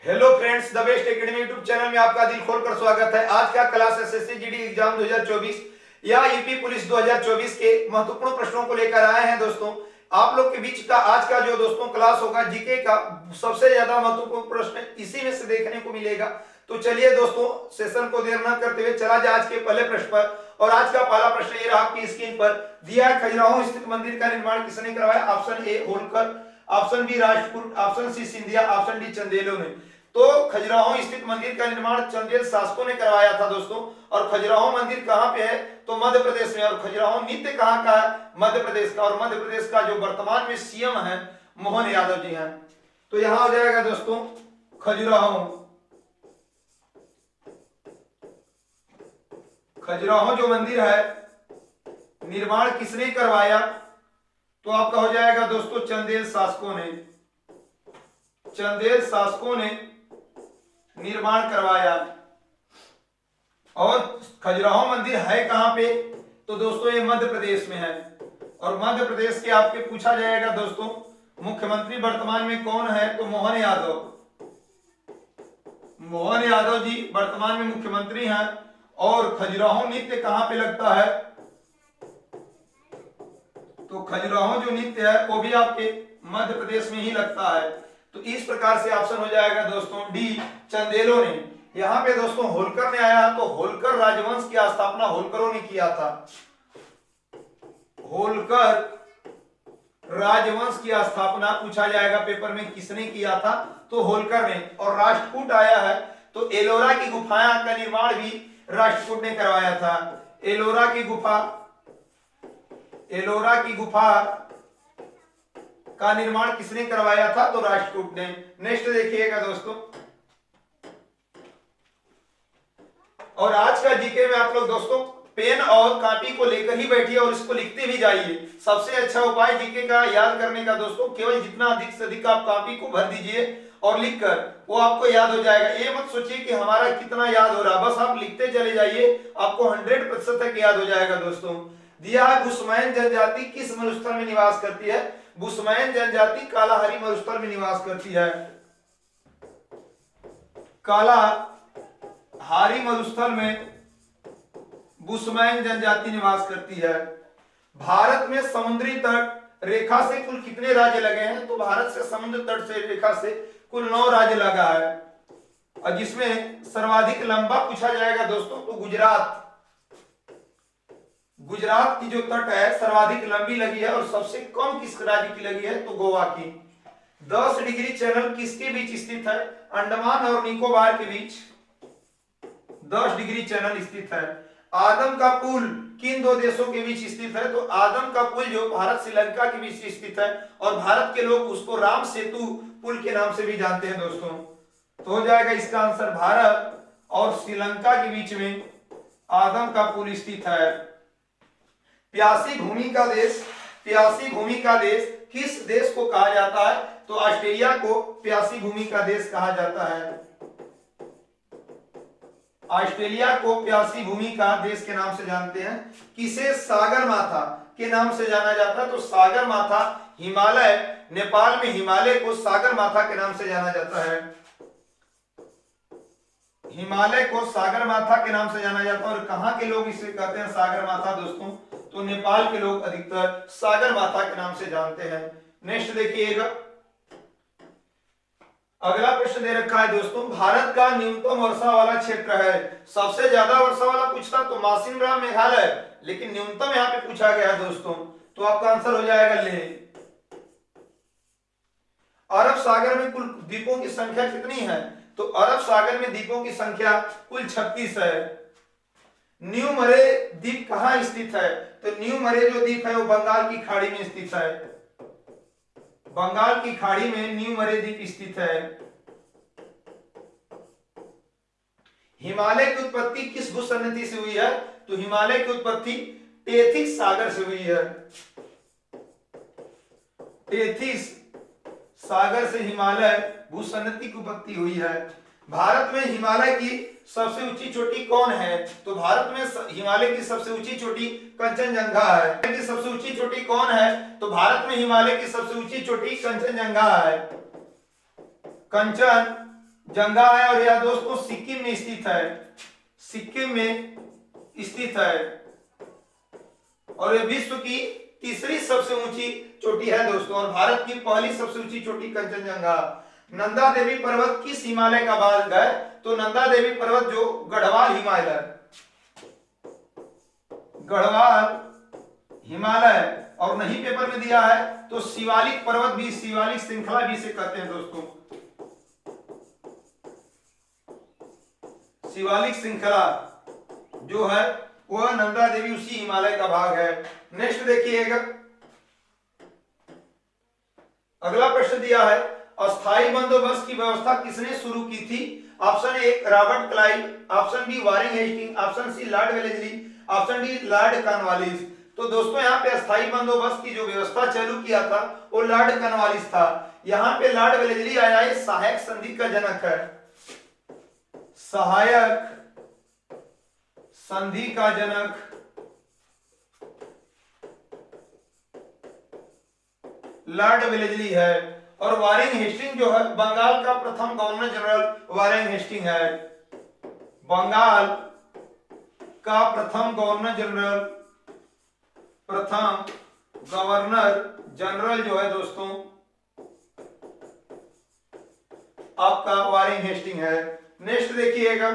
Hello friends, the best academy YouTube channel में आपका दिल खोलकर स्वागत है। आज का क्लास एसएससी जीडी एग्जाम 2024 या यूपी पुलिस 2024 के महत्वपूर्ण प्रश्नों को लेकर आए हैं। दोस्तों, आप लोग के बीच का आज का जो दोस्तों क्लास होगा जीके का, सबसे ज्यादा महत्वपूर्ण प्रश्न इसी में से देखने को मिलेगा। तो चलिए दोस्तों, सेशन को देर न करते हुए चला जाए आज के पहले प्रश्न पर। और आज का पहला प्रश्न ये रहा आपकी स्क्रीन पर दिया है। खजुराहो स्थित मंदिर का निर्माण किसने करवाया? Option A Holkar, option B Rashtrakuta, option C Scindia, option D चंदेलों ने। तो खजुराहो स्थित मंदिर का निर्माण चंदेल शासकों ने करवाया था दोस्तों। और खजुराहो मंदिर कहाँ पे है? तो मध्य प्रदेश में। और खजुराहो नृत्य कहाँ का है? मध्य प्रदेश का। और मध्य प्रदेश का जो वर्तमान में सीएम है मोहन यादव जी हैं। तो यहां हो जाएगा दोस्तों खजुराहो। खजुराहो जो मंदिर है निर्माण किसने करवाया? तो आपका हो जाएगा दोस्तों चंदेल शासकों ने। चंदेल शासकों ने निर्माण करवाया। और खजुराहो मंदिर है कहां पे? तो दोस्तों ये मध्य प्रदेश में है। और मध्य प्रदेश के आपके पूछा जाएगा दोस्तों मुख्यमंत्री वर्तमान में कौन है? तो मोहन यादव। मोहन यादव जी वर्तमान में मुख्यमंत्री हैं। और खजुराहो नृत्य कहां पे लगता है? तो खजुराहो जो नृत्य है वो भी आपके मध्य प्रदेश में ही लगता है। तो इस प्रकार से ऑप्शन हो जाएगा दोस्तों डी चंदेलों ने। यहां पे दोस्तों होलकर ने आया तो होलकर राजवंश की स्थापना होलकरों ने किया था। होलकर राजवंश की स्थापना पूछा जाएगा पेपर में किसने किया था? तो होलकर ने। और राष्ट्रकूट आया है तो एलोरा की गुफाएं का निर्माण भी राष्ट्रकूट ने करवाया था। एलोरा की गुफा, एलोरा की गुफा का निर्माण किसने करवाया था? तो राष्ट्रकूट ने। नेक्स्ट देखिएगा दोस्तों। और आज का जीके में आप लोग दोस्तों पेन और कॉपी को लेकर ही बैठिए और इसको लिखते भी जाइए। सबसे अच्छा उपाय जीके का याद करने का दोस्तों, केवल जितना अधिक से अधिक आप कॉपी को भर दीजिए और लिखकर वो आपको याद हो जाएगा। ये मत सोचिए कि हमारा कितना याद हो रहा, बस आप लिखते चले जाइए, आपको 100% तक याद हो जाएगा दोस्तों। दिया बुशमैन जनजाति किस मरुस्थल में निवास करती है? बुशमैन जनजाति कालाहारी मरुस्थल में निवास करती है। कालाहारी मरुस्थल में बुशमैन जनजाति निवास करती है। भारत में समुद्री तट रेखा से कुल कितने राज्य लगे हैं? तो भारत से समुद्र तट से रेखा से कुल 9 राज्य लगा है। और जिसमें सर्वाधिक लंबा पूछा जाएगा दोस्तों तो गुजरात। गुजरात की जो तट है सर्वाधिक लंबी लगी है। और सबसे कम किस राज्य की लगी है? तो गोवा की। 10 डिग्री चैनल किसके बीच स्थित है? अंडमान और निकोबार के बीच 10 डिग्री चैनल स्थित है। आदम का पुल किन 2 देशों के बीच स्थित है? तो आदम का पुल जो भारत श्रीलंका के बीच स्थित है। और भारत के लोग उसको राम सेतु पुल के नाम से भी जानते हैं दोस्तों। तो हो जाएगा इसका आंसर भारत और श्रीलंका के बीच में आदम का पुल स्थित है। प्यासी भूमि का देश, प्यासी भूमि का देश किस देश को कहा जाता है? तो ऑस्ट्रेलिया को प्यासी भूमि का देश कहा जाता है। ऑस्ट्रेलिया को प्यासी भूमि का देश के नाम से जानते हैं। किसे सागर माथा के नाम से जाना जाता है? तो सागर माथा हिमालय, नेपाल में हिमालय को सागर माथा के नाम से जाना जाता है। हिमालय को सागर माथा के नाम से जाना जाता है। और कहां के लोग इसे कहते हैं सागर माथा दोस्तों? तो नेपाल के लोग अधिकतर सागर माथा के नाम से जानते हैं। नेक्स्ट देखिएगा, अगला प्रश्न दे रखा है दोस्तों भारत का न्यूनतम वर्षा वाला क्षेत्र है। सबसे ज्यादा वर्षा वाला पूछता तो मासिनराम मेघालय, लेकिन न्यूनतम यहाँ पे पूछा गया है दोस्तों। तो आपका आंसर हो जाएगा लेह। अरब सागर में कुल द्वीपों की संख्या कितनी है? तो अरब सागर में द्वीपों की संख्या कुल 36 है। न्यू मरे द्वीप कहां स्थित है? तो न्यू मरे जो द्वीप है वो बंगाल की खाड़ी में स्थित है। बंगाल की खाड़ी में न्यू मरे द्वीप स्थित है। हिमालय की उत्पत्ति किस भूसन्निधि से हुई है? तो हिमालय की उत्पत्ति टेथिस सागर से हुई है। टेथिस सागर से हिमालय भूसन्निधि की उत्पत्ति हुई है। भारत में हिमालय की सबसे ऊंची चोटी कौन है? तो भारत में हिमालय की सबसे ऊंची चोटी कंचनजंगा है। की सबसे ऊंची चोटी कौन है? तो भारत में हिमालय की सबसे ऊंची चोटी कंचनजंगा है। कंचन जंगा है और यह दोस्तों सिक्किम में स्थित है, सिक्किम में स्थित है और यह विश्व की तीसरी सबसे ऊंची चोटी है दोस्तों और भारत की पहली सबसे ऊंची चोटी कंचनजंगा। नंदा देवी पर्वत किस हिमालय का भाग है? तो नंदा देवी पर्वत जो गढ़वाल हिमालय, गढ़वाल हिमालय, और नहीं पेपर में दिया है तो शिवालिक पर्वत भी, शिवालिक श्रृंखला भी इसे कहते हैं दोस्तों, शिवालिक श्रृंखला जो है वह नंदा देवी उसी हिमालय का भाग है। नेक्स्ट देखिएगा, अगला प्रश्न दिया है अस्थायी बंदोबस्त की व्यवस्था किसने शुरू की थी? Option A Robert Clive, option B Warren Hasting, option C Lord Wellesley, option D Lord Cornwallis. तो दोस्तों यहाँ पे अस्थायी बंदोबस्त की जो व्यवस्था चालू किया था वो लॉर्ड कॉर्नवालिस था। यहाँ पे लॉर्ड वेलेस्ली आया है, सहायक संधि का जनक है, सहायक संधि का जनक लॉर्ड वेलेस्ली है। और वारेन हेस्टिंग जो है बंगाल का प्रथम गवर्नर जनरल वारेन हेस्टिंग है, बंगाल का प्रथम गवर्नर जनरल जो है दोस्तों आपका वारेन हेस्टिंग है। नेक्स्ट देखिएगा,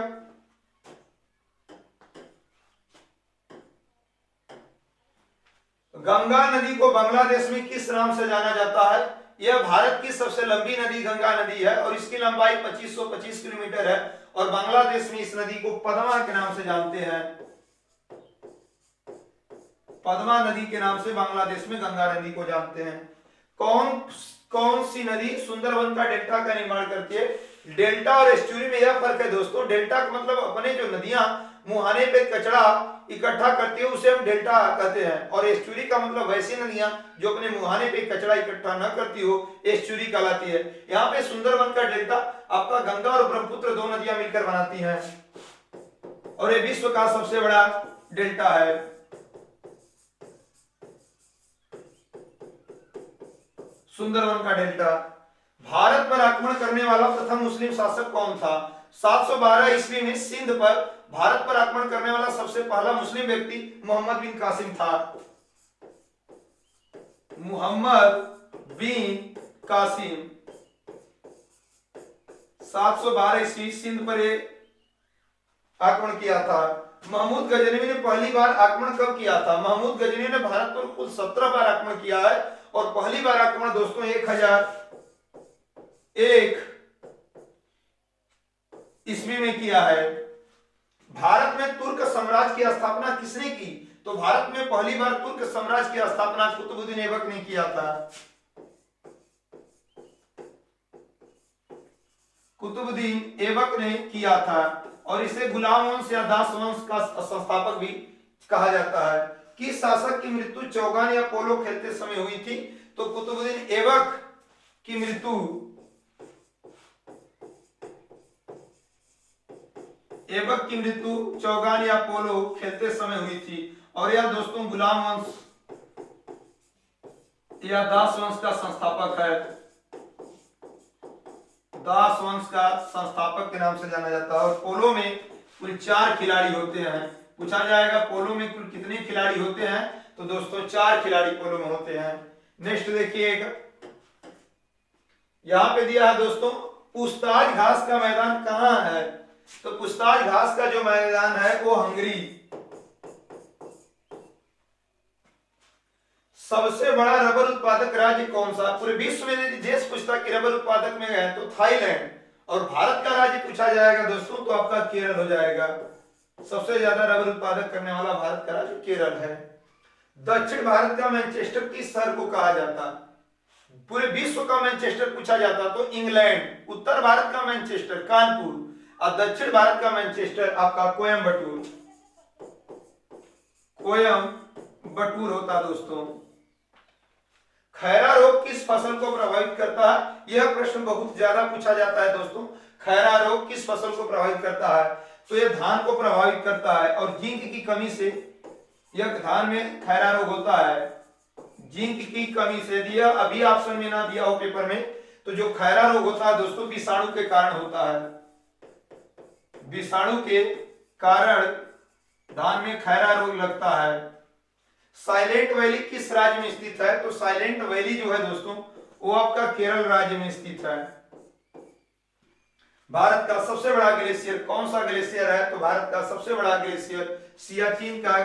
गंगा नदी को बांग्लादेश में किस नाम से जाना जाता है? यह भारत की सबसे लंबी नदी गंगा नदी है और इसकी लंबाई 2525 किलोमीटर है और बांग्लादेश में इस नदी को पद्मा के नाम से जानते हैं, पद्मा नदी के नाम से बांग्लादेश में गंगा नदी को जानते हैं। कौन सी नदी सुंदरवन का डेल्टा का निर्माण करती है? डेल्टा और एस्चुरी में यह फर्क है दोस्तों, डेल्टा का मतलब अपने जो नदियां मुहाने पे कचरा इकट्ठा करती है उसे हम डेल्टा कहते हैं और एस्चुरी का मतलब वैसी नदियां जो अपने मुहाने पे कचरा इकट्ठा न करती हो एस्चुरी कहलाती है। यहाँ पे सुंदरवन का डेल्टा आपका गंगा और ब्रह्मपुत्र दो नदियां मिलकर बनाती हैं और ये विश्व का सबसे बड़ा डेल्टा है। सुंदरवन का डेल्टा। भारत पर आक्रमण करने वाला प्रथम मुस्लिम शासक कौन था? 712 ईस्वी में सिंध पर भारत पर आक्रमण करने वाला सबसे पहला मुस्लिम व्यक्ति मोहम्मद बिन कासिम था, मोहम्मद बिन कासिम। 712 ईस्वी सिंध पर आक्रमण किया था। महमूद गजनवी ने पहली बार आक्रमण कब किया था? महमूद गजनवी ने भारत पर कुल 17 बार आक्रमण किया है और पहली बार आक्रमण दोस्तों 1001 ईस्वी में किया है। भारत में तुर्क साम्राज्य की स्थापना किसने की? तो भारत में पहली बार तुर्क साम्राज्य की स्थापना कुतुबुद्दीन ऐबक ने किया था, कुतुबुद्दीन ऐबक ने किया था और इसे गुलाम वंश या दास वंश का संस्थापक भी कहा जाता है। किस शासक की मृत्यु चौगान या पोलो खेलते समय हुई थी? तो कुतुबुद्दीन ऐबक की मृत्यु चौगान या पोलो खेलते समय हुई थी और यह दोस्तों गुलाम वंश या दास वंश का संस्थापक है, दास वंश का संस्थापक के नाम से जाना जाता है। और पोलो में कुल 4 खिलाड़ी होते हैं। पूछा जाएगा पोलो में कुल कितने खिलाड़ी होते हैं? तो दोस्तों 4 खिलाड़ी पोलो में होते हैं। नेक्स्ट देखिएगा, यहां पे दिया है दोस्तों पूछताछ घास का मैदान कहां है? तो पूछताछ घास का जो मैदान है वो हंगरी। सबसे बड़ा रबर उत्पादक राज्य कौन सा? पूरे विश्व में यदि देश पूछता कि रबर उत्पादक में है तो थाईलैंड। और भारत का राज्य पूछा जाएगा दोस्तों तो आपका केरल हो जाएगा। सबसे ज्यादा रबर उत्पादक करने वाला भारत का राज्य केरल है। दक्षिण भारत का मैनचेस्टर किस शहर को कहा जाता? पूरे विश्व का मैनचेस्टर पूछा जाता तो इंग्लैंड। उत्तर भारत का मैनचेस्टर कानपुर और दक्षिण भारत का मैनचेस्टर आपका कोयम्बटूर होता दोस्तों। खैरा रोग किस फसल को प्रभावित करता है? यह प्रश्न बहुत ज्यादा पूछा जाता है दोस्तों। खैरा रोग किस फसल को प्रभावित करता है? तो यह धान को प्रभावित करता है और जिंक की कमी से यह धान में खैरा रोग होता है। जिंक की कमी से दिया, अभी ऑप्शन में ना दिया हो पेपर में तो जो खैरा रोग होता है दोस्तों विषाणु के कारण होता है। विषाणु के कारण धान में खैरा रोग लगता है। साइलेंट वैली किस राज्य में स्थित है? तो साइलेंट वैली जो है दोस्तों वो आपका केरल राज्य में स्थित है। भारत का सबसे बड़ा ग्लेशियर कौन सा ग्लेशियर है? तो भारत का सबसे बड़ा ग्लेशियर सियाचिन का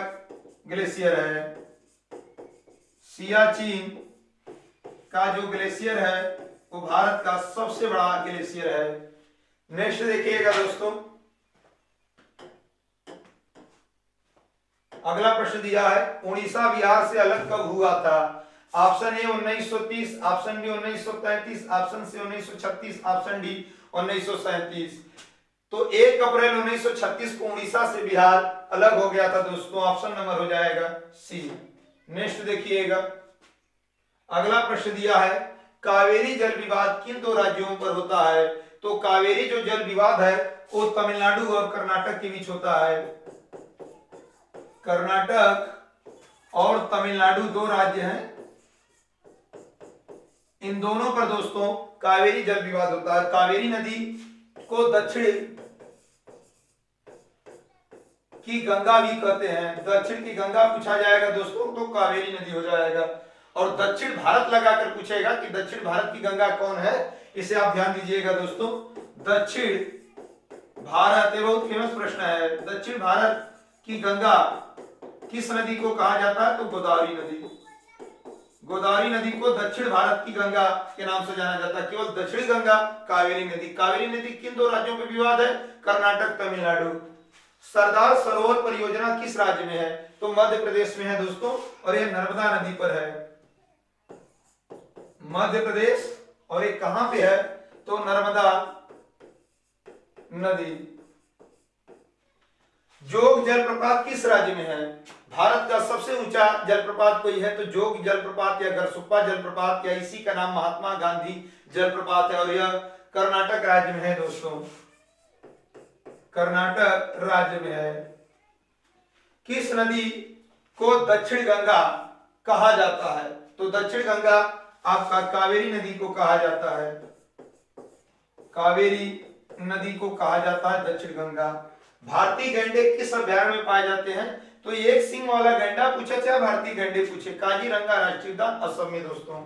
ग्लेशियर है। सियाचिन का जो ग्लेशियर है वो भारत का सबसे बड़ा ग्लेशियर है। नेक्स्ट देखिएगा दोस्तों, अगला प्रश्न दिया है उड़ीसा बिहार से अलग कब हुआ था? Option A 1930, option B 1933, option C 1936, option D 1937। तो 1 अप्रैल 1936 को उड़ीसा से बिहार अलग हो गया था दोस्तों। ऑप्शन नंबर हो जाएगा सी। नेक्स्ट देखिएगा, अगला प्रश्न दिया है कावेरी जल विवाद किन दो राज्यों पर होता है? तो कावेरी जो जल विवाद है वो तमिलनाडु और कर्नाटक के बीच होता है। कर्नाटक और तमिलनाडु दो राज्य हैं, इन दोनों पर दोस्तों कावेरी जल विवाद होता है। कावेरी नदी को दक्षिण की गंगा भी कहते हैं। दक्षिण की गंगा पूछा जाएगा दोस्तों तो कावेरी नदी हो जाएगा। और दक्षिण भारत लगाकर पूछेगा कि दक्षिण भारत की गंगा कौन है, इसे आप ध्यान दीजिएगा दोस्तों। दक्षिण भारत, ये बहुत फेमस प्रश्न है। दक्षिण भारत की गंगा किस नदी को कहा जाता है? तो गोदावरी नदी। गोदावरी नदी को दक्षिण भारत की गंगा के नाम से जाना जाता है। केवल दक्षिणी गंगा कावेरी नदी। कावेरी नदी किन दो राज्यों में विवाद है? कर्नाटक तमिलनाडु। सरदार सरोवर परियोजना किस राज्य में है? तो मध्य प्रदेश में है दोस्तों और यह नर्मदा नदी पर है। मध्य प्रदेश और ये कहां पे है? तो नर्मदा नदी। जोग जलप्रपात किस राज्य में है? भारत का सबसे ऊंचा जलप्रपात कोई है तो जोग जलप्रपात या गरसुप्पा जलप्रपात या इसी का नाम महात्मा गांधी जलप्रपात है और यह कर्नाटक राज्य में है दोस्तों। कर्नाटक राज्य में है। किस नदी को दक्षिण गंगा कहा जाता है? तो दक्षिण गंगा आपका कावेरी नदी को कहा जाता है। कावेरी नदी को कहा जाता है दक्षिण गंगा। भारतीय गैंडे किस अभयारण्य में पाए जाते हैं? तो एक सिंह वाला गैंडा पूछा, चाहे भारतीय गैंडे पूछे। काजीरंगा राष्ट्रीय उद्यान असम में दोस्तों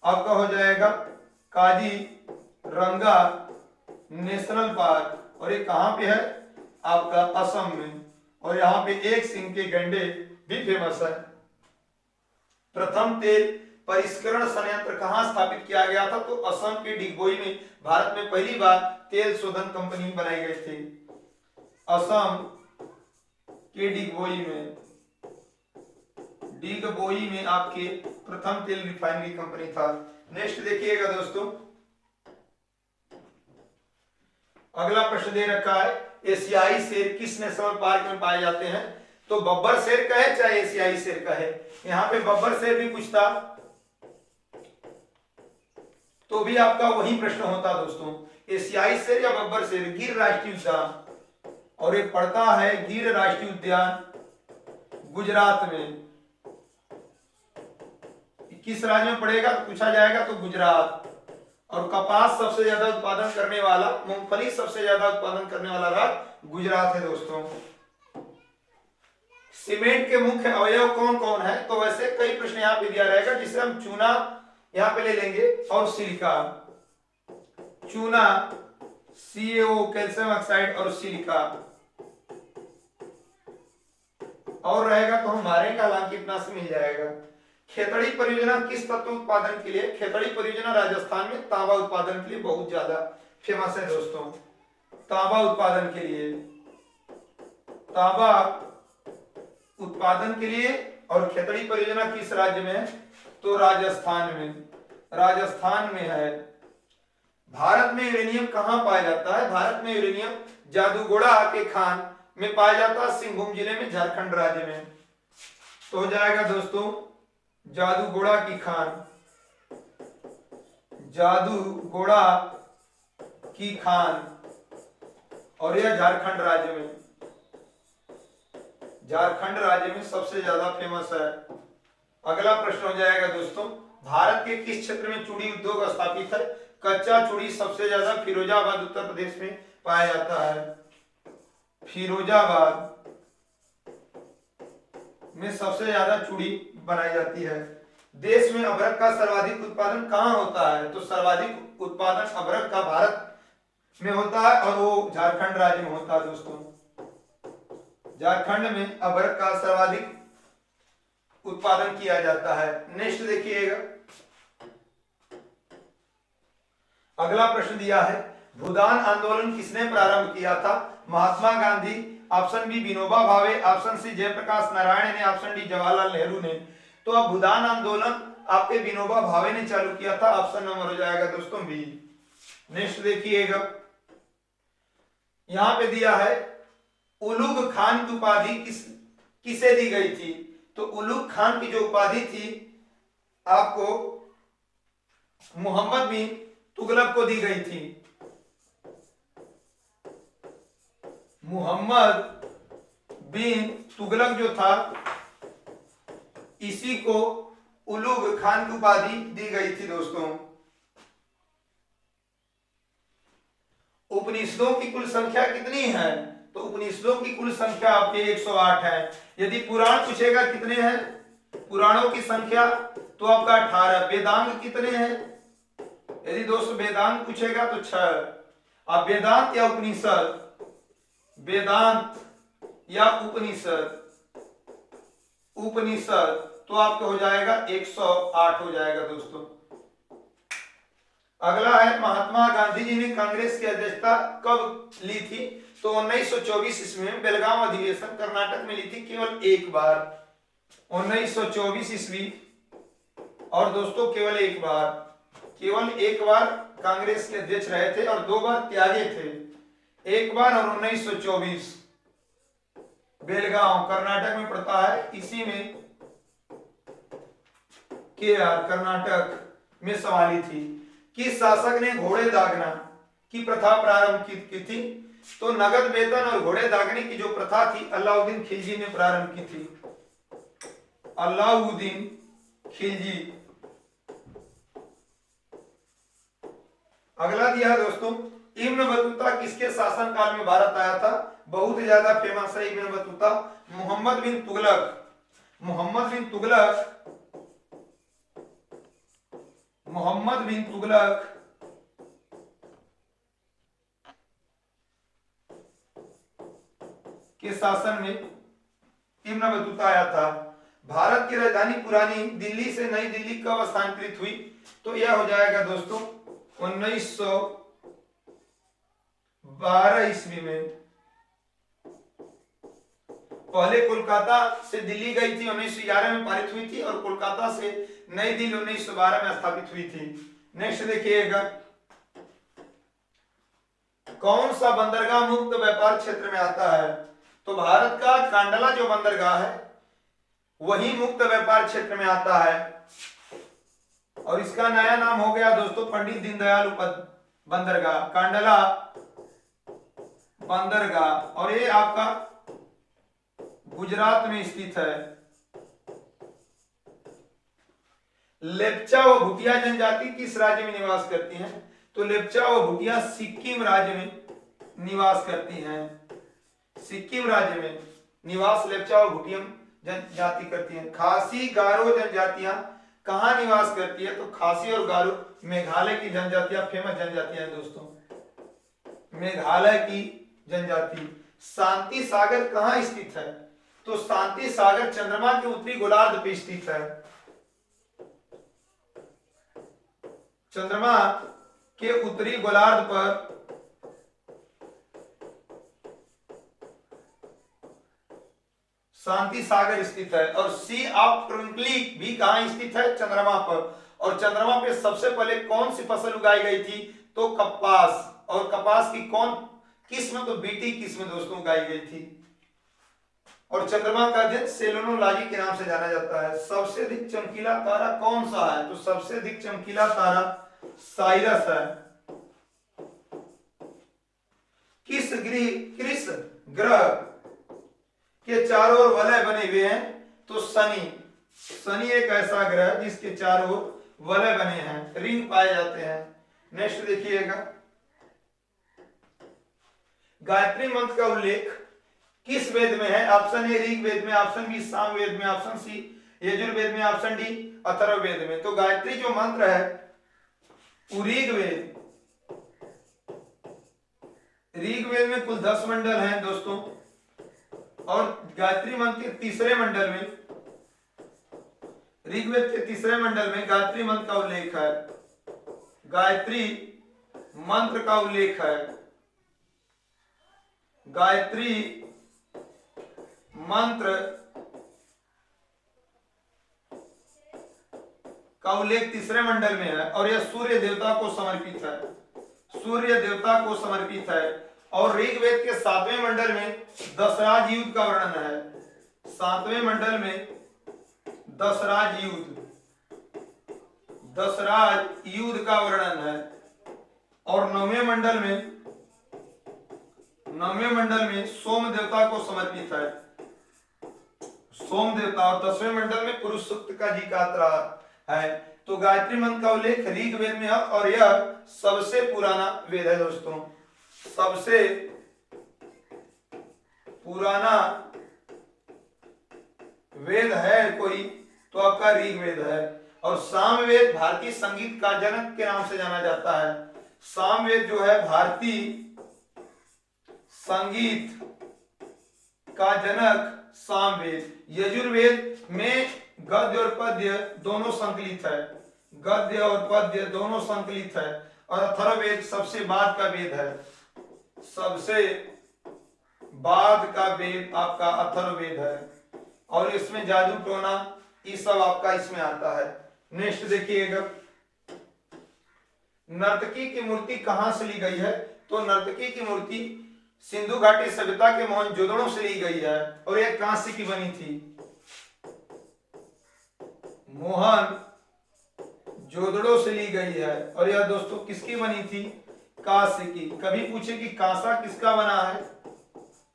आपका हो जाएगा काजीरंगा नेशनल पार्क और ये कहां पे है? आपका असम में। और यहाँ पे एक सिंह के गैंडे भी फेमस है। प्रथम तेल परिष्करण संयंत्र कहां स्थापित किया गया था? तो असम के डिगबोई में भारत में पहली बार तेल शोधन कंपनी बनाई गई थी। असम के डिगबोई में आपके प्रथम तेल रिफाइनरी कंपनी था। नेक्स्ट देखिएगा दोस्तों, अगला प्रश्न दे रखा है एशियाई शेर किस नेशनल पार्क में पाए जाते हैं? तो बब्बर शेर का है चाहे एशियाई शेर का है। यहाँ पे बब्बर शेर भी पूछता तो भी आपका वही प्रश्न होता दोस्तों। एशियाई शेर या बब्बर शेर? गिर राष्ट्रीय उद्यान और एक पड़ता है गिर राष्ट्रीय उद्यान गुजरात में। किस राज्य में पड़ेगा तो पूछा जाएगा तो गुजरात। और कपास सबसे ज्यादा उत्पादन करने वाला, मूंगफली सबसे ज्यादा उत्पादन करने वाला राज्य गुजरात है दोस्तों। सीमेंट के मुख्य अवयव कौन कौन है? तो वैसे कई प्रश्न यहाँ पे दिया रहेगा जिसे हम चूना यहाँ पे ले लेंगे और सिलिका। चूना CaO कैल्शियम ऑक्साइड और सिलिका और रहेगा तो हमारे हालांकि इतना से मिल जाएगा। खेतड़ी परियोजना किस तत्व उत्पादन के लिए? खेतड़ी परियोजना राजस्थान में तांबा उत्पादन के लिए बहुत ज्यादा फेमस है दोस्तों। तांबा उत्पादन के लिए, तांबा उत्पादन के लिए। और खेतड़ी परियोजना किस राज्य में है? तो राजस्थान में। राजस्थान में है। भारत में यूरेनियम कहां पाया जाता है? भारत में यूरेनियम जादूगोड़ा के खान में पाया जाता है, सिंहभूम जिले में, झारखंड राज्य में। तो हो जाएगा दोस्तों जादूगोड़ा की खान। जादूगोड़ा की खान और यह झारखंड राज्य में, झारखंड राज्य में सबसे ज्यादा फेमस है। अगला प्रश्न हो जाएगा दोस्तों भारत के किस क्षेत्र में चूड़ी उद्योग स्थापित है? कच्चा चूड़ी सबसे ज्यादा फिरोजाबाद उत्तर प्रदेश में पाया जाता है। फिरोजाबाद में सबसे ज्यादा चूड़ी बनाई जाती है। देश में अभ्रक का सर्वाधिक उत्पादन कहाँ होता है? तो सर्वाधिक उत्पादन अभ्रक का भारत में होता है और वो झारखंड राज्य में होता है दोस्तों। झारखंड में अभ्रक का सर्वाधिक उत्पादन किया जाता है। नेक्स्ट देखिएगा, अगला प्रश्न दिया है, भूदान आंदोलन किसने प्रारंभ किया था? Mahatma Gandhi, option B Vinoba Bhave, option C Jayaprakash Narayan ने, ऑप्शन डी जवाहरलाल नेहरू ने। तो अब भूदान आंदोलन आपके विनोबा भावे ने चालू किया था, ऑप्शन नंबर हो जाएगा दोस्तों बी। नेक्स्ट देखिएगा, यहां पे दिया है उलुग खान की उपाधि किसे दी गई थी? तो उलुग खान की जो उपाधि थी आपको मोहम्मद बिन तुगलक को दी गई थी। मोहम्मद बिन तुगलक जो था इसी को उलुग खान की उपाधि दी गई थी दोस्तों। उपनिषदों की कुल संख्या कितनी है? तो उपनिषदों की कुल संख्या आपके 108 है। यदि पुराण पूछेगा कितने हैं पुराणों की संख्या, तो आपका 18। वेदांग कितने हैं? यदि दोस्तों वेदांत पूछेगा तो 6। अब वेदांत या उपनिषद, वेदांत या उपनिषद, उपनिषद तो आपको हो जाएगा 108 हो जाएगा दोस्तों। अगला है, महात्मा गांधी जी ने कांग्रेस की अध्यक्षता कब ली थी? तो 1924 ईस्वी में बेलगाम अधिवेशन कर्नाटक में ली थी, केवल एक बार। 1924 ईस्वी और दोस्तों केवल एक बार कांग्रेस के अध्यक्ष रहे थे और 2 बार त्यागे थे, एक बार और 1924। बेलगांव कर्नाटक में पड़ता है, इसी में कर्नाटक में संभाली थी। किस शासक ने घोड़े दागना की प्रथा प्रारंभ की थी? तो नगद वेतन और घोड़े दागने की जो प्रथा थी अलाउद्दीन खिलजी ने प्रारंभ की थी। अलाउद्दीन खिलजी। अगला दिया दोस्तों, इब्न बतूता किसके शासन काल में भारत आया था? बहुत ज्यादा फेमस है इब्न बतूता। मोहम्मद बिन तुगलक, मोहम्मद बिन तुगलक के शासन में इब्न बतूता आया था। भारत की राजधानी पुरानी दिल्ली से नई दिल्ली कब स्थानांतरित हुई? तो यह हो जाएगा दोस्तों 1912 ईस्वी में। पहले कोलकाता से दिल्ली गई थी, 1911 में पारित हुई थी, और कोलकाता से नई दिल्ली 1912 में स्थापित हुई थी। नेक्स्ट देखिएगा, कौन सा बंदरगाह मुक्त व्यापार क्षेत्र में आता है? तो भारत का कांडला जो बंदरगाह है वही मुक्त व्यापार क्षेत्र में आता है, और इसका नया नाम हो गया दोस्तों पंडित दीनदयाल बंदरगाह, कांडला बंदरगाह, और ये आपका गुजरात में स्थित है। लेप्चा व भूटिया जनजाति किस राज्य में निवास करती हैं? तो लेप्चा व भूटिया सिक्किम राज्य में निवास करती हैं। सिक्किम राज्य में निवास लेप्चा व भूटिया जनजाति करती हैं। खासी गारो जनजातियां कहां निवास करती है? तो खासी और गारो मेघालय की जनजातियां, फेमस जनजातियां हैं दोस्तों, मेघालय की जनजाति। शांति सागर कहां स्थित है? तो शांति सागर चंद्रमा के उत्तरी गोलार्ध पे स्थित है। चंद्रमा के उत्तरी गोलार्ध पर शांति सागर स्थित है। और सी ऑफ ट्विंकली भी कहां स्थित है? चंद्रमा पर। और चंद्रमा पे सबसे पहले कौन सी फसल उगाई गई थी? तो कपास। और कपास की कौन किस्म? तो बीटी किस्म दोस्तों उगाई गई थी। और चंद्रमा का अध्ययन सेलेनोलॉजी के नाम से जाना जाता है। सबसे अधिक चमकीला तारा कौन सा है? तो सबसे अधिक चमकीला तारा साइरस है। किस ग्रह के चारों ओर वलय बने हुए हैं? तो शनि। शनि एक ऐसा ग्रह जिसके चारों ओर वलय बने हैं, रिंग पाए जाते हैं। नेक्स्ट देखिएगा, गायत्री मंत्र का उल्लेख किस वेद में है? ऑप्शन ए ऋग वेद में, ऑप्शन बी साम वेद में, ऑप्शन सी यजुर्वेद में, ऑप्शन डी अथर्ववेद में। तो गायत्री जो मंत्र है ऋग्वेद, ऋग्वेद में कुल 10 मंडल हैं दोस्तों, और गायत्री मंत्र के तीसरे मंडल में, ऋग्वेद के तीसरे मंडल में गायत्री मंत्र का उल्लेख है, गायत्री मंत्र का उल्लेख है, गायत्री मंत्र का उल्लेख तीसरे मंडल में है, और यह सूर्य देवता को समर्पित है, सूर्य देवता को समर्पित है। और ऋग्वेद के 7वें मंडल में दशराज युद्ध का वर्णन है, 7वें मंडल में दशराज युद्ध, दशराज युद्ध का वर्णन है। और 9वें मंडल में सोम देवता को समर्पित है, सोम देवता। और 10वें मंडल में पुरुष सूक्त का जिक्र है। तो गायत्री मंत्र का उल्लेख ऋग्वेद में है, और यह सबसे पुराना वेद है दोस्तों, सबसे पुराना वेद है कोई तो आपका ऋग्वेद है। और सामवेद भारतीय संगीत का जनक के नाम से जाना जाता है, सामवेद जो है भारतीय संगीत का जनक सामवेद। यजुर्वेद में गद्य और पद्य दोनों संकलित है, गद्य और पद्य दोनों संकलित है। और अथर्ववेद सबसे बाद का वेद है, सबसे बाद का वेद आपका अथर्ववेद है, और इसमें जादू टोना ये सब आपका इसमें आता है। नेक्स्ट देखिएगा, नर्तकी की मूर्ति कहां से ली गई है? तो नर्तकी की मूर्ति सिंधु घाटी सभ्यता के मोहनजोदड़ो से ली गई है, और यह कांस्य की बनी थी, मोहनजोदड़ो से ली गई है। और यह दोस्तों किसकी बनी थी? कांस्य की। कभी पूछे कि कांसा किसका बना है?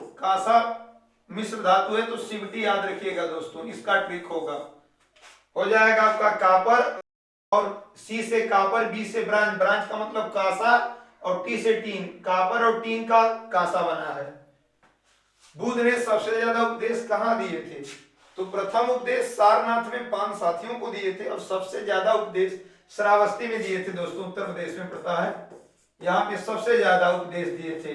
कांसा मिश्र धातु है, तो सिवटी याद रखिएगा दोस्तों, इसका ट्रिक होगा। हो जाएगा आपका कापर, और सी से कापर, बी से ब्रांज, ब्रांज का मतलब कांसा, और टी से टीन, कापर और टीन का कांसा बना है। बुद्ध ने सबसे ज्यादा उपदेश कहाँ दिए थे? तो प्रथम उपदेश सारनाथ में 5 साथियों को दिए थे, और सबसे ज्यादा उपदेश श्रावस्ती में दिए थे दोस्तों, उत्तर प्रदेश में पड़ता है, यहाँ पे सबसे ज्यादा उपदेश दिए थे,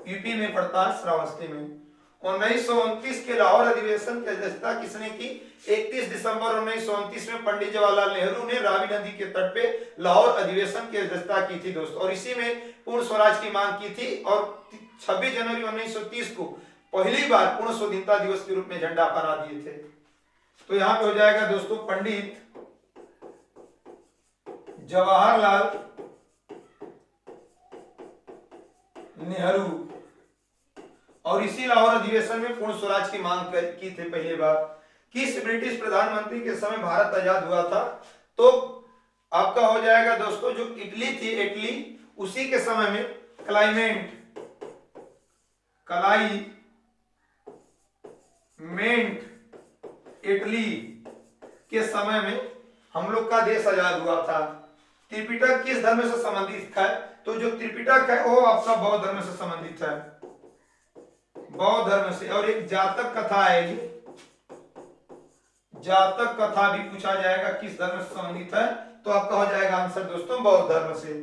यूपी में पड़ता है श्रावस्ती में। 1929 के लाहौर अधिवेशन की अध्यक्षता किसने की? 31 दिसंबर 1929 में पंडित जवाहरलाल नेहरू ने रावी नदी के तट पे लाहौर अधिवेशन की अध्यक्षता की थी दोस्तों, और इसी में पूर्ण स्वराज की मांग की थी। और 26 जनवरी 1930 को पहली बार पूर्ण स्वाधीनता दिवस के रूप में झंडा फहरा दिए थे। तो यहाँ पे हो जाएगा दोस्तों पंडित जवाहरलाल नेहरू, और इसी लाहौर अधिवेशन में पूर्ण स्वराज की मांग की थी पहली बार। किस ब्रिटिश प्रधानमंत्री के समय भारत आजाद हुआ था? तो आपका हो जाएगा दोस्तों जो इटली थी, इटली, उसी के समय में क्लाइमेंट इटली के समय में हम लोग का देश आजाद हुआ था। त्रिपिटक किस धर्म से संबंधित है? तो जो त्रिपिटक है वो आपका बौद्ध धर्म से संबंधित है, बौद्ध धर्म से। और एक जातक कथा है, ये जातक कथा भी पूछा जाएगा किस धर्म से संबंधित है, तो आपका हो जाएगा आंसर दोस्तों बौद्ध धर्म से।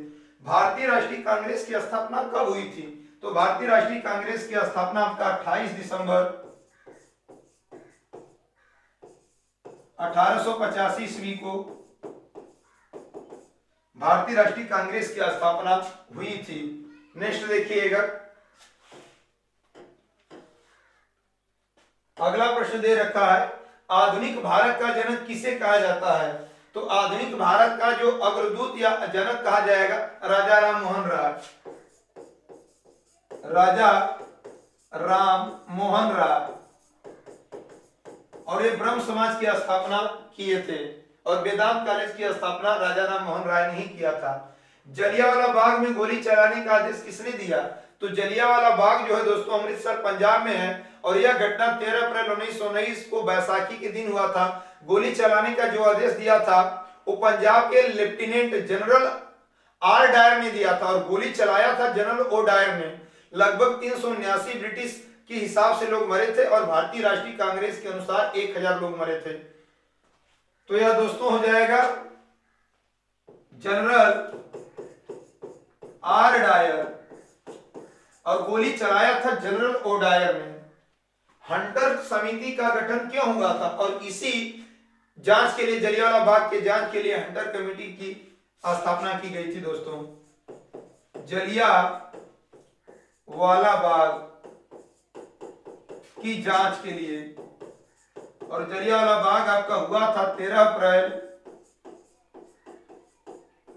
भारतीय राष्ट्रीय कांग्रेस की स्थापना कब हुई थी? तो भारतीय राष्ट्रीय कांग्रेस की स्थापना आपका 28 दिसंबर 1885 ईस्वी को भारतीय राष्ट्रीय कांग्रेस की स्थापना हुई थी। नेक्स्ट देखिएगा, अगला प्रश्न दे रखा है, आधुनिक भारत का जनक किसे कहा जाता है? तो आधुनिक भारत का जो अग्रदूत या जनक कहा जाएगा राजा राम मोहन राय, राजा राम मोहन राय। और ये ब्रह्म समाज की स्थापना किए थे, और वेदांत कॉलेज की स्थापना राजा राम मोहन राय ने ही किया था। जलियांवाला बाग में गोली चलाने का आदेश किसने दिया? तो जलियांवाला बाग जो है दोस्तों अमृतसर पंजाब में है, और यह घटना 13 अप्रैल 1919 को बैसाखी के दिन हुआ था। गोली चलाने का जो आदेश दिया था वो पंजाब के लेफ्टिनेंट जनरल आर डायर ने दिया था और गोली चलाया था जनरल ओ डायर ने। लगभग 379 ब्रिटिश के हिसाब से लोग मरे थे और भारतीय राष्ट्रीय कांग्रेस के अनुसार 1000 लोग मरे थे। तो यह दोस्तों हो जाएगा जनरल आर डायर और गोली चलाया था जनरल ओ डायर ने। हंटर समिति का गठन क्यों हुआ था और इसी जांच के लिए, जलियांवाला बाग के जांच के लिए हंटर कमेटी की स्थापना की गई थी दोस्तों। जलियांवाला बाग की जांच के लिए। और जलियांवाला बाग आपका हुआ था 13 अप्रैल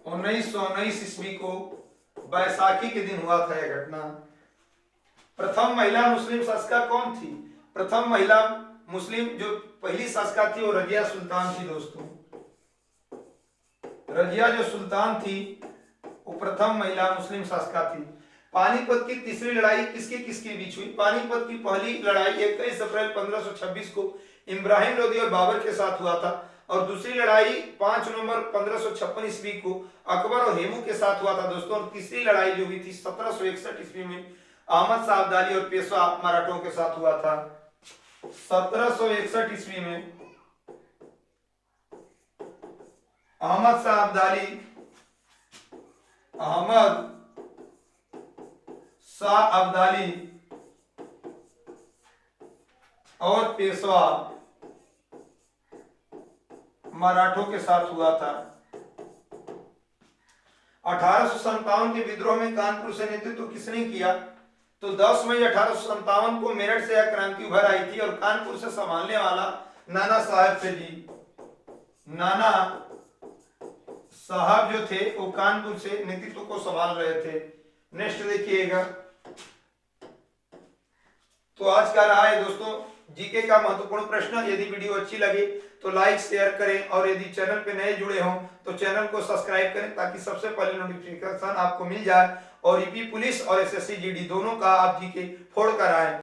1919 ईस्वी को, बैसाखी के दिन हुआ था यह घटना। प्रथम महिला मुस्लिम शासका कौन थी? प्रथम महिला मुस्लिम जो पहली शासका थी वो रजिया सुल्तान थी दोस्तों। रजिया जो सुल्तान थी वो प्रथम महिला मुस्लिम शासका थी। पानीपत की तीसरी लड़ाई किसके बीच हुई? पानीपत की पहली लड़ाई 21 अप्रैल 1526 को इब्राहिम लोदी और बाबर के साथ हुआ था और दूसरी लड़ाई 5 नवंबर 1556 ईस्वी को अकबर और हेमू के साथ हुआ था दोस्तों। और तीसरी लड़ाई जो हुई थी 1761 ईस्वी में अहमद शाह अब्दाली और पेशवा मराठों के साथ हुआ था। 1761 ईस्वी में अहमद शाह अब्दाली, अहमद शाह अब्दाली और पेशवा मराठों के साथ हुआ था। 1857 के विद्रोह में कानपुर से नेतृत्व किसने किया? तो 10 मई 1857 को मेरठ से यह क्रांति उभर आई थी और कानपुर से संभालने वाला नाना साहब थे जी। नाना साहब जो थे वो कानपुर से नेतृत्व को संभाल रहे थे। नेक्स्ट देखिएगा। तो आज का रहा है दोस्तों जीके का महत्वपूर्ण प्रश्न। यदि वीडियो अच्छी लगे तो लाइक शेयर करें और यदि चैनल पे नए जुड़े हों तो चैनल को सब्सक्राइब करें ताकि सबसे पहले नोटिफिकेशन आपको मिल जाए और यूपी पुलिस और एसएससी जीडी दोनों का आप जीके फोड़ कर आए।